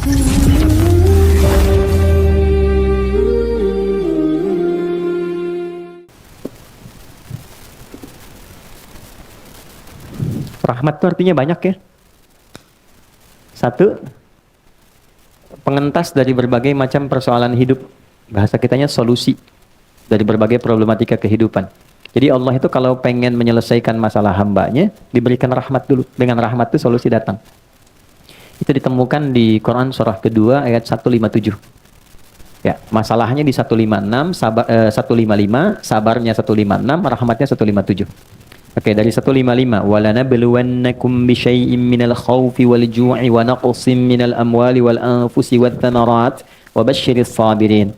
Rahmat itu artinya banyak ya. Satu, pengentas dari berbagai macam persoalan hidup. Bahasa kitanya solusi dari berbagai problematika kehidupan. Jadi Allah itu kalau pengen menyelesaikan masalah hambanya, diberikan rahmat dulu. Dengan rahmat itu solusi datang. Itu ditemukan di Quran surah kedua ayat 157. Ya, masalahnya di 156, 155, sabarnya 156, rahmatnya 157. Oke, dari 155, walanabluwannakum bisyai'im minal khaufi wal ju'i wa naqsin minal amwali wal anfusi wat thamarat wa basyiris sabirin.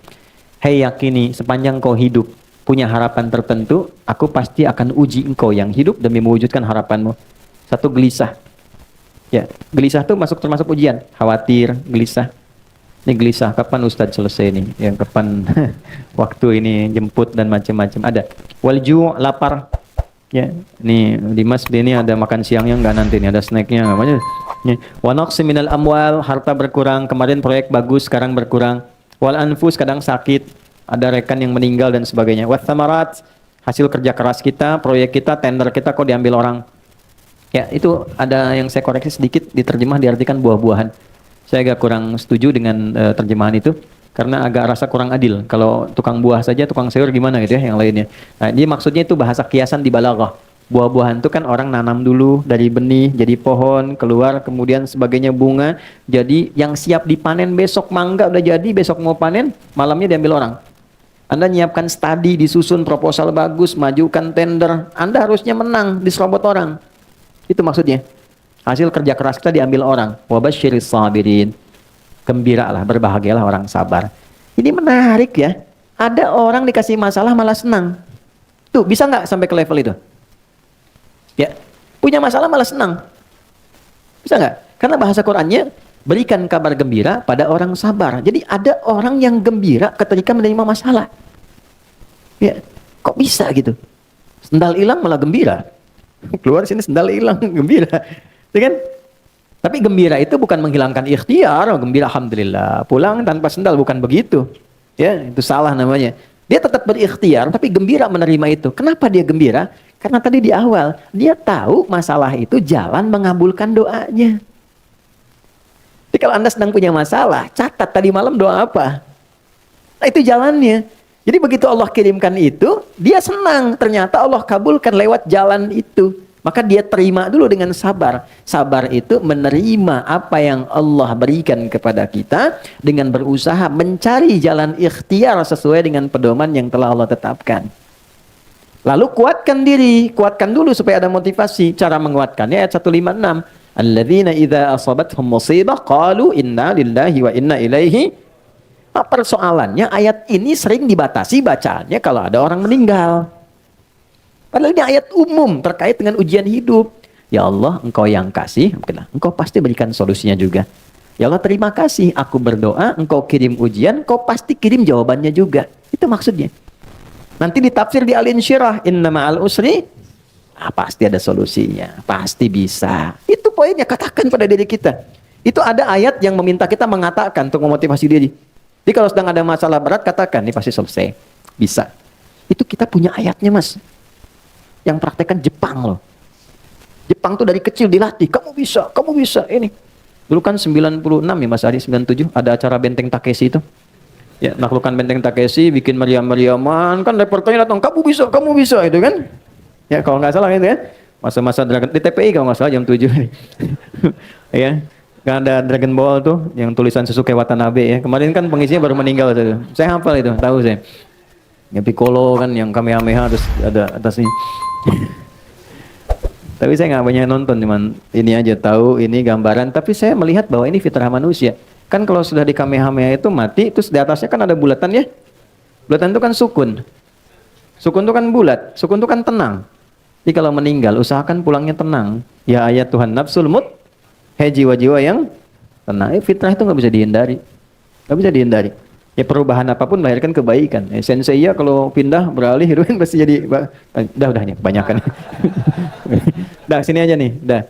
Hei yakini, sepanjang kau hidup punya harapan tertentu, aku pasti akan uji engkau yang hidup demi mewujudkan harapanmu. Satu, gelisah. Ya, gelisah itu termasuk ujian. Khawatir, gelisah. Ini gelisah, kapan Ustadz selesai nih? Yang kapan waktu ini jemput dan macam-macam. Ada. Wal ju', lapar. Ya, nih Dimas ini ada makan siangnya nggak nanti nih, ada snacknya nggak banyak. Wa naqsi minal amwal, harta berkurang, kemarin proyek bagus sekarang berkurang. Wal anfus, kadang sakit, ada rekan yang meninggal dan sebagainya. Wat thamarat, hasil kerja keras kita, proyek kita, tender kita kok diambil orang. Ya, itu ada yang saya koreksi sedikit, diterjemah diartikan buah-buahan. Saya agak kurang setuju dengan terjemahan itu. Karena agak rasa kurang adil. Kalau tukang buah saja, tukang sayur gimana gitu ya yang lainnya. Nah, jadi maksudnya itu bahasa kiasan di balaghah. Buah-buahan itu kan orang nanam dulu dari benih, jadi pohon, keluar, kemudian sebagainya bunga. Jadi yang siap dipanen besok, mangga udah jadi, besok mau panen, malamnya diambil orang. Anda nyiapkan studi, disusun proposal bagus, majukan tender. Anda harusnya menang, diserobot orang. Itu maksudnya. Hasil kerja keras kita diambil orang. Wa basyiris sabirin. Gembiralah, berbahagialah orang sabar. Ini menarik ya. Ada orang dikasih masalah malah senang. Tuh, bisa nggak sampai ke level itu? Ya, punya masalah malah senang. Bisa nggak? Karena bahasa Qur'annya, berikan kabar gembira pada orang sabar. Jadi ada orang yang gembira ketika menerima masalah. Ya, kok bisa gitu? Sendal hilang malah gembira. Keluar sini sendal hilang, gembira. Ya kan? Tapi gembira itu bukan menghilangkan ikhtiar. Oh, gembira alhamdulillah. Pulang tanpa sendal, bukan begitu. Ya, itu salah namanya. Dia tetap berikhtiar tapi gembira menerima itu. Kenapa dia gembira? Karena tadi di awal dia tahu masalah itu jalan mengabulkan doanya. Jadi kalau Anda sedang punya masalah, catat tadi malam doa apa? Nah, itu jalannya. Jadi begitu Allah kirimkan itu, dia senang. Ternyata Allah kabulkan lewat jalan itu. Maka dia terima dulu dengan sabar. Sabar itu menerima apa yang Allah berikan kepada kita dengan berusaha mencari jalan ikhtiar sesuai dengan pedoman yang telah Allah tetapkan. Lalu kuatkan diri, kuatkan dulu supaya ada motivasi. Cara menguatkannya ayat 156. Alladzina idza asabathum musibah qalu inna lillahi wa inna ilaihi. Nah, persoalannya ayat ini sering dibatasi bacaannya kalau ada orang meninggal. Padahal ini ayat umum terkait dengan ujian hidup. Ya Allah, engkau yang kasih, engkau pasti berikan solusinya juga. Ya Allah, terima kasih, aku berdoa, engkau kirim ujian, engkau pasti kirim jawabannya juga. Itu maksudnya. Nanti ditafsir di Al-Insyirah, inna ma'al usri, pasti ada solusinya, pasti bisa. Itu poinnya, katakan pada diri kita. Itu ada ayat yang meminta kita mengatakan untuk memotivasi diri. Jadi kalau sedang ada masalah berat, katakan, ini pasti selesai. Bisa. Itu kita punya ayatnya, Mas. Yang praktekkan Jepang loh. Jepang tuh dari kecil dilatih, kamu bisa, ini. Dulu kan 96 ya Mas Ari, 97, ada acara Benteng Takeshi itu. Ya, naklukan Benteng Takeshi, bikin meriam-meriaman, kan reporternya datang, kamu bisa, itu kan. Ya, kalau nggak salah itu ya. Masa-masa Dragon, di TPI kalau nggak salah jam 7. Ya, kan ada Dragon Ball tuh, yang tulisan Sasuke Watanabe ya. Kemarin kan pengisinya baru meninggal tuh. Saya hafal itu, tahu saya. Ya Piccolo kan yang Kamehameha terus ada atasnya. Tapi saya nggak banyak nonton, cuman ini aja tahu ini gambaran. Tapi saya melihat bahwa ini fitrah manusia. Kan kalau sudah di Kamehameha itu mati, terus di atasnya kan ada bulatan ya. Bulatan itu kan sukun. Sukun itu kan bulat, sukun itu kan tenang. Jadi kalau meninggal usahakan pulangnya tenang. Ya ayat Tuhan nafsul mut, hei jiwa-jiwa yang tenang. Fitrah itu nggak bisa dihindari, nggak bisa dihindari. Ya perubahan apapun melahirkan kebaikan. Sensei ya kalau pindah beralih itu kan pasti jadi udah nih kebanyakan. Dah sini aja nih, dah.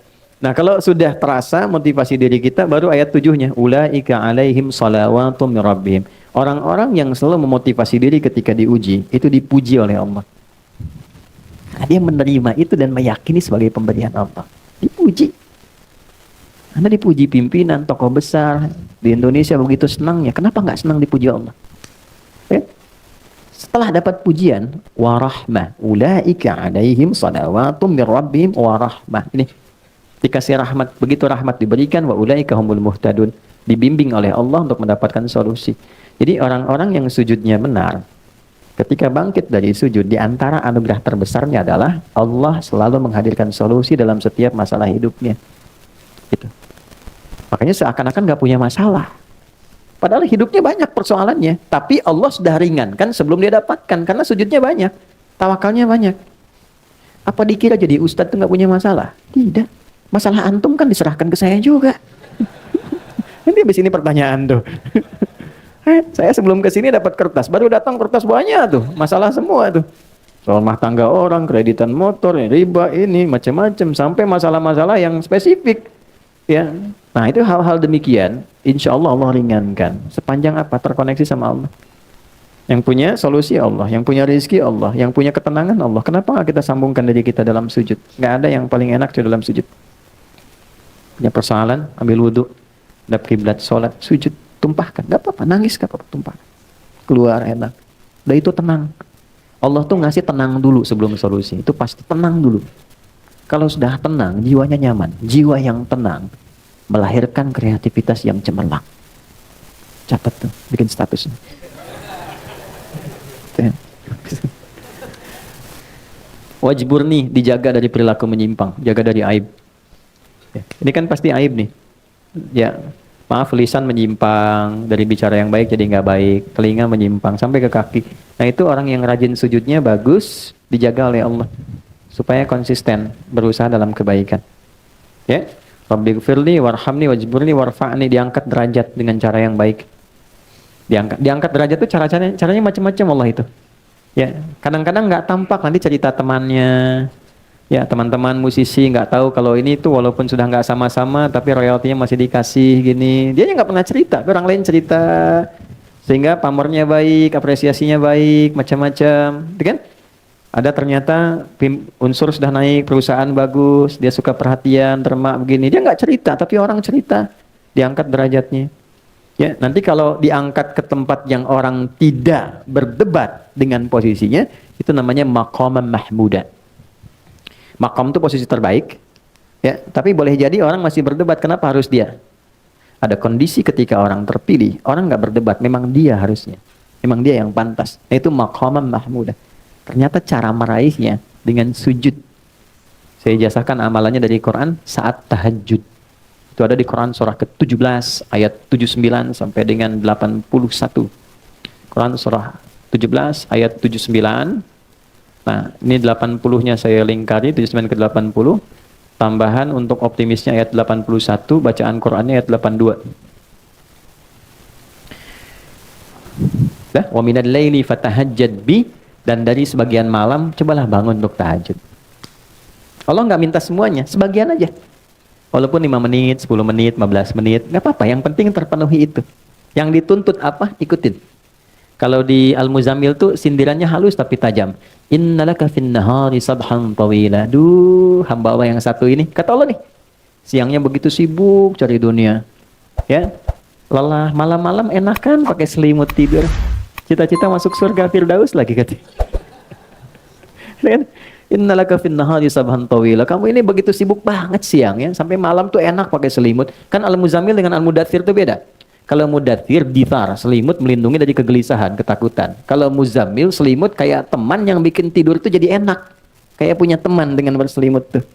Nah, kalau sudah terasa motivasi diri kita, baru ayat 7-nya. Ulaika alaihim salawatum min rabbihim. Orang-orang yang selalu memotivasi diri ketika diuji, itu dipuji oleh Allah. Nah, dia menerima itu dan meyakini sebagai pemberian Allah. Dipuji. Anda dipuji pimpinan, tokoh besar. Di Indonesia begitu senangnya. Kenapa nggak senang dipuji Allah? Ya? Setelah dapat pujian, warahmah. Ulaika alaihim salawatum min rabbihim warahmah. Ini dikasih rahmat, begitu rahmat diberikan, wa ulaika humul muhtadun, dibimbing oleh Allah untuk mendapatkan solusi. Jadi orang-orang yang sujudnya benar, ketika bangkit dari sujud, di antara anugerah terbesarnya adalah Allah selalu menghadirkan solusi dalam setiap masalah hidupnya. Gitu. Makanya seakan-akan gak punya masalah. Padahal hidupnya banyak persoalannya, tapi Allah sudah ringankan sebelum dia dapatkan, karena sujudnya banyak, tawakalnya banyak. Apa dikira jadi ustadz itu gak punya masalah? Tidak. Masalah antum kan diserahkan ke saya juga. Nanti habis ini pertanyaan tuh. Saya sebelum ke sini dapat kertas, baru datang kertas banyak tuh, masalah semua tuh. Soal rumah tangga orang, kreditan motor, riba ini, macam-macam, sampai masalah-masalah yang spesifik. Ya, nah itu hal-hal demikian, insya Allah Allah ringankan. Sepanjang apa? Terkoneksi sama Allah. Yang punya solusi Allah, yang punya rezeki Allah, yang punya ketenangan Allah. Kenapa nggak kita sambungkan diri kita dalam sujud? Nggak ada yang paling enak di dalam sujud. Punya persoalan, ambil wudhu, hadap kiblat, sholat, sujud, tumpahkan. Gak apa-apa, nangis gak apa-apa, tumpahkan. Keluar enak. Udah itu tenang. Allah tuh ngasih tenang dulu sebelum solusi. Itu pasti tenang dulu. Kalau sudah tenang, jiwanya nyaman. Jiwa yang tenang melahirkan kreativitas yang cemerlang. Catat tuh, bikin statusnya. Wajibur nih, dijaga dari perilaku menyimpang, jaga dari aib. Ya, ini kan pasti aib nih. Ya, maaf, lisan menyimpang, dari bicara yang baik jadi nggak baik, telinga menyimpang sampai ke kaki. Nah itu orang yang rajin sujudnya bagus, dijaga oleh Allah supaya konsisten berusaha dalam kebaikan. Ya, Rabbighfirli warhamni wajburni warfa'ni, diangkat derajat dengan cara yang baik. Diangkat derajat itu caranya macam-macam Allah itu. Ya, kadang-kadang nggak tampak, nanti cerita temannya. Ya, teman-teman musisi nggak tahu kalau ini tuh walaupun sudah nggak sama-sama tapi royaltinya masih dikasih gini. Dia nggak pernah cerita, tapi orang lain cerita. Sehingga pamornya baik, apresiasinya baik, macam-macam. Gitu kan? Ada ternyata unsur sudah naik, perusahaan bagus, dia suka perhatian, termak begini. Dia nggak cerita, tapi orang cerita. Diangkat derajatnya. Ya, nanti kalau diangkat ke tempat yang orang tidak berdebat dengan posisinya, itu namanya maqaman mahmuda. Maqam itu posisi terbaik, ya. Tapi boleh jadi orang masih berdebat, kenapa harus dia? Ada kondisi ketika orang terpilih, orang nggak berdebat, memang dia harusnya, memang dia yang pantas. Itu maqaman mahmuda. Ternyata cara meraihnya dengan sujud. Saya jasakan amalannya dari Quran saat tahajud. Itu ada di Quran surah ke-17 ayat 79 sampai dengan 81. Quran surah 17 ayat 79. Nah, ini 80-nya saya lingkari, 79 ke 80. Tambahan untuk optimisnya ayat 81, bacaan Qur'annya ayat 82. Wa minal laili fatahajjad bi, dan dari sebagian malam cobalah bangun untuk tahajud. Allah nggak minta semuanya, sebagian aja. Walaupun 5 menit, 10 menit, 15 menit, nggak apa-apa, yang penting terpenuhi itu. Yang dituntut apa? Ikutin. Kalau di Al-Muzammil tuh sindirannya halus tapi tajam. Innalaka fin nahari sabhan tawila. Duh, hamba Allah yang satu ini, kata Allah nih, siangnya begitu sibuk cari dunia. Ya. Lelah, malam-malam enakan pakai selimut tidur. Cita-cita masuk surga Firdaus lagi katanya. Innalaka fin nahari sabhan tawila. Kamu ini begitu sibuk banget siang ya, sampai malam tuh enak pakai selimut. Kan Al-Muzammil dengan Al-Mudaththir itu beda. Kalau Mudaththir, dithar, selimut melindungi dari kegelisahan, ketakutan. Kalau Muzammil, selimut kayak teman yang bikin tidur itu jadi enak. Kayak punya teman dengan berselimut tuh.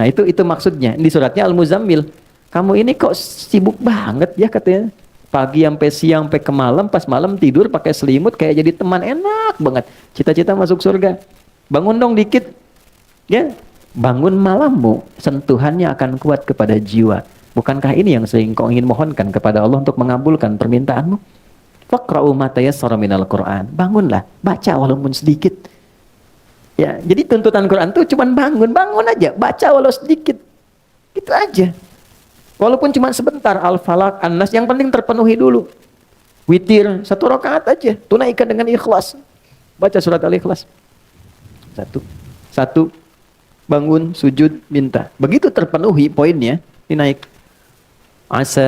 Nah itu maksudnya. Di suratnya Al-Muzammil. Kamu ini kok sibuk banget ya katanya. Pagi sampai siang sampai ke malam, pas malam tidur pakai selimut kayak jadi teman, enak banget. Cita-cita masuk surga. Bangun dong dikit. Ya, bangun malammu, sentuhannya akan kuat kepada jiwa. Bukankah ini yang sering kau ingin mohonkan kepada Allah untuk mengabulkan permintaanmu? Faqra'u ma tayassara minal Qur'an. Bangunlah, baca walaupun sedikit. Ya, jadi tuntutan Quran itu cuma bangun aja, baca walau sedikit. Itu aja. Walaupun cuma sebentar, Al-Falaq, An-Nas, yang penting terpenuhi dulu. Witir, 1 rakaat aja. Tunaikan dengan ikhlas. Baca surat Al-Ikhlas. Satu. Bangun, sujud, minta. Begitu terpenuhi poinnya, ini naik. Asa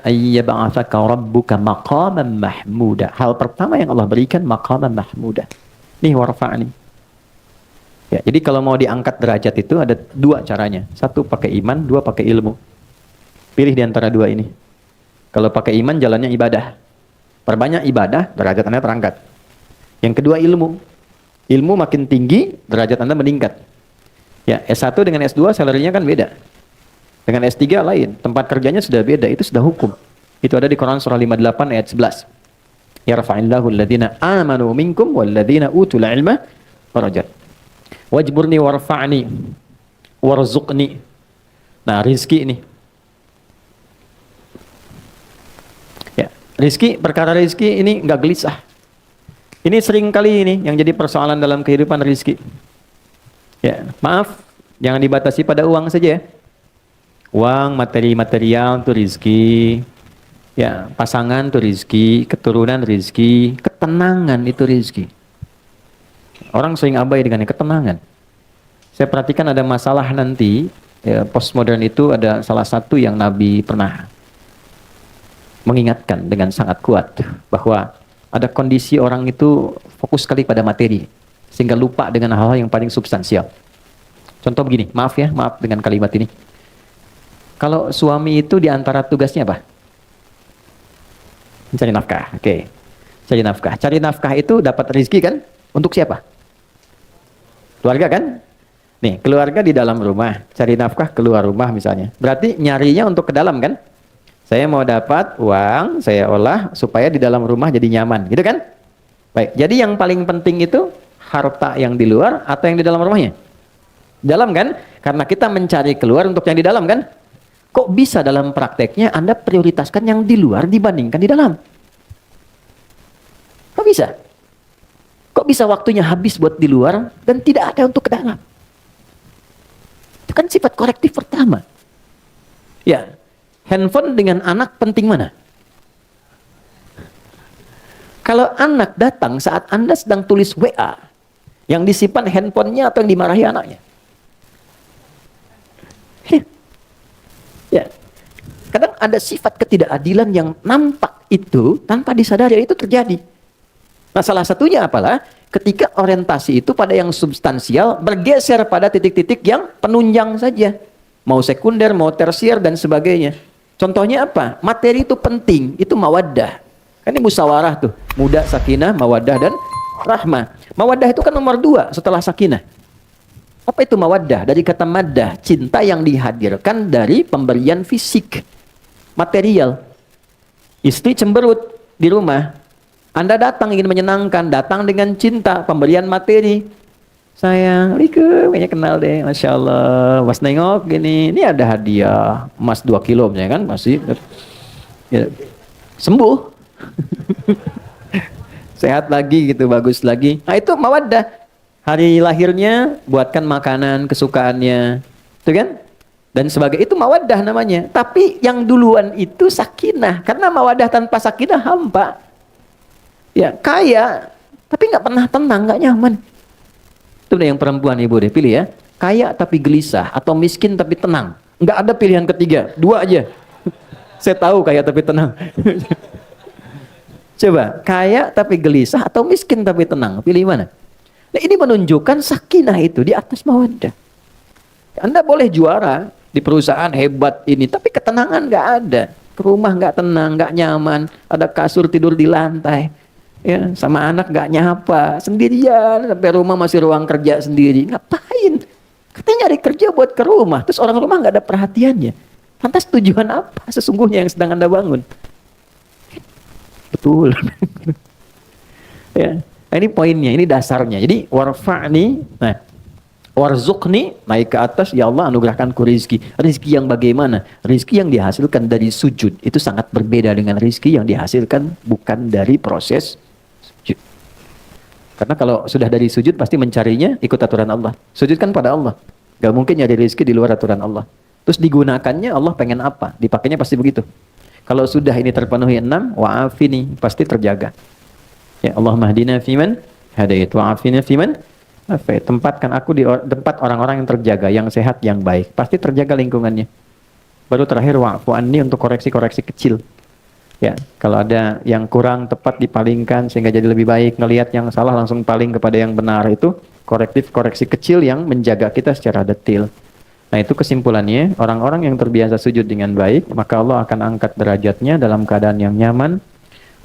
ayyab'atsaka rabbuka maqaman mahmuda. Hal pertama yang Allah berikan, maqaman mahmuda. Nih warfa'ni. Ya, jadi kalau mau diangkat derajat itu ada 2 caranya. 1 pakai iman, 2 pakai ilmu. Pilih di antara 2 ini. Kalau pakai iman, jalannya ibadah. Perbanyak ibadah, derajat Anda terangkat. Yang kedua ilmu. Ilmu makin tinggi, derajat Anda meningkat. Ya, S1 dengan S2 salarinya kan beda. Dengan S3 lain, tempat kerjanya sudah beda, itu sudah hukum. Itu ada di Quran surah 58 ayat 11. Yarfa'illahu alladhina amanu minkum walladhina utul ilma darajat. Wajburni warfa'ni warzuqni. Nah, rizki ini. Ya, rizki, perkara rizki ini enggak gelisah. Ini sering kali ini yang jadi persoalan dalam kehidupan rizki. Ya, maaf, jangan dibatasi pada uang saja ya. Uang, materi material itu rizki. Ya, pasangan itu rizki, keturunan rizki, ketenangan itu rizki. Orang sering abai dengan ketenangan. Saya perhatikan ada masalah nanti, ya, postmodern itu ada salah satu yang Nabi pernah mengingatkan dengan sangat kuat bahwa ada kondisi orang itu fokus sekali pada materi sehingga lupa dengan hal-hal yang paling substansial. Contoh begini, maaf dengan kalimat ini. Kalau suami itu di antara tugasnya apa? Mencari nafkah. Oke. Cari nafkah. Cari nafkah itu dapat rezeki kan? Untuk siapa? Keluarga kan? Nih, keluarga di dalam rumah, cari nafkah keluar rumah misalnya. Berarti nyarinya untuk ke dalam kan? Saya mau dapat uang, saya olah supaya di dalam rumah jadi nyaman, gitu kan? Baik, jadi yang paling penting itu harta yang di luar atau yang di dalam rumahnya? Dalam kan? Karena kita mencari keluar untuk yang di dalam kan? Kok bisa dalam prakteknya Anda prioritaskan yang di luar dibandingkan di dalam? Kok bisa? Kok bisa waktunya habis buat di luar dan tidak ada untuk ke dalam? Itu kan sifat korektif pertama. Ya, handphone dengan anak penting mana? Kalau anak datang saat Anda sedang tulis WA, yang disimpan handphonenya atau yang dimarahi anaknya? Ya, kadang ada sifat ketidakadilan yang nampak itu tanpa disadari itu terjadi. Nah, salah satunya apalah? Ketika orientasi itu pada yang substansial bergeser pada titik-titik yang penunjang saja. Mau sekunder, mau tersier dan sebagainya. Contohnya apa? Materi itu penting, itu mawaddah. Kan ini musyawarah tuh. Muda, sakinah, mawaddah dan rahmah. Mawaddah itu kan nomor 2 setelah sakinah. Apa itu mawaddah? Dari kata maddah, cinta yang dihadirkan dari pemberian fisik, material. Istri cemberut di rumah. Anda datang ingin menyenangkan, datang dengan cinta, pemberian materi. Sayang, Assalamualaikum, kayaknya kenal deh, Masya Allah. Pas nengok gini, ini ada hadiah emas 2 kilo misalnya kan, masih ya, sembuh. Sehat lagi gitu, bagus lagi. Nah itu mawaddah. Hari lahirnya buatkan makanan kesukaannya, itu kan? Dan sebagai itu mawaddah namanya. Tapi yang duluan itu sakinah, karena mawaddah tanpa sakinah hampa. Ya kaya, tapi nggak pernah tenang, nggak nyaman. Itu yang perempuan ibu deh pilih ya. Kaya tapi gelisah atau miskin tapi tenang. Nggak ada pilihan ketiga, 2 aja. Saya tahu kaya tapi tenang. Coba kaya tapi gelisah atau miskin tapi tenang, pilih mana? Nah, ini menunjukkan sakinah itu di atas mawaddah. Anda boleh juara di perusahaan hebat ini, tapi ketenangan nggak ada. Ke rumah nggak tenang, nggak nyaman. Ada kasur tidur di lantai. Ya, sama anak nggak nyapa, sendirian. Sampai rumah masih ruang kerja sendiri. Ngapain? Katanya nyari kerja buat ke rumah. Terus orang rumah nggak ada perhatiannya. Lantas tujuan apa sesungguhnya yang sedang Anda bangun? Betul. Ya. Nah, ini poinnya, ini dasarnya. Jadi warfa'ni, nah, warzuqni, naik ke atas, ya Allah anugerahkanku rizki. Rizki yang bagaimana? Rizki yang dihasilkan dari sujud. Itu sangat berbeda dengan rizki yang dihasilkan bukan dari proses sujud. Karena kalau sudah dari sujud pasti mencarinya ikut aturan Allah. Sujud kan pada Allah. Gak mungkin nyari rizki di luar aturan Allah. Terus digunakannya Allah pengen apa? Dipakainya pasti begitu. Kalau sudah ini terpenuhi 6, wa'afini, pasti terjaga. Ya Allah mahdina fiman hadait wa'afina fiman afait. Tempatkan aku di tempat orang-orang yang terjaga, yang sehat, yang baik. Pasti terjaga lingkungannya. Baru terakhir wa'fu anni untuk koreksi-koreksi kecil. Ya, kalau ada yang kurang tepat dipalingkan sehingga jadi lebih baik, ngelihat yang salah langsung paling kepada yang benar, itu korektif koreksi kecil yang menjaga kita secara detail. Nah, itu kesimpulannya, orang-orang yang terbiasa sujud dengan baik, maka Allah akan angkat derajatnya dalam keadaan yang nyaman,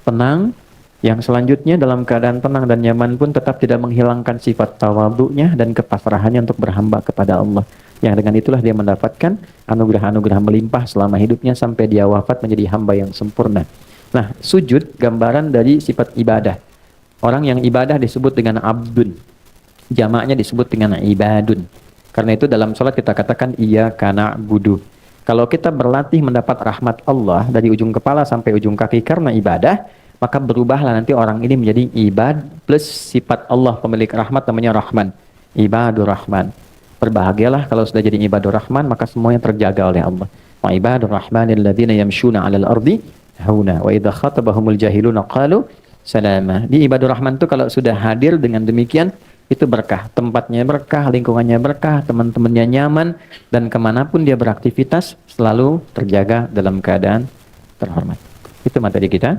tenang. Yang selanjutnya dalam keadaan tenang dan nyaman pun tetap tidak menghilangkan sifat tawadhu'nya dan kepasrahannya untuk berhamba kepada Allah. Yang dengan itulah dia mendapatkan anugerah-anugerah melimpah selama hidupnya sampai dia wafat menjadi hamba yang sempurna. Nah, sujud gambaran dari sifat ibadah. Orang yang ibadah disebut dengan abdun. Jamaknya disebut dengan ibadun. Karena itu dalam sholat kita katakan iyyaka na'budu. Kalau kita berlatih mendapat rahmat Allah dari ujung kepala sampai ujung kaki karena ibadah, maka berubahlah nanti orang ini menjadi ibad plus sifat Allah pemilik rahmat namanya Rahman. Ibadur Rahman. Berbahagialah kalau sudah jadi ibadur Rahman, maka semuanya terjaga oleh Allah. Wa ibadur Rahmanil ladzina yamshuna 'alal ardi hauna wa idza khatabahumul jahiluna qalu salama. Di ibadur Rahman itu kalau sudah hadir dengan demikian, itu berkah. Tempatnya berkah, lingkungannya berkah, teman-temannya nyaman, dan kemanapun dia beraktivitas selalu terjaga dalam keadaan terhormat. Itu materi kita.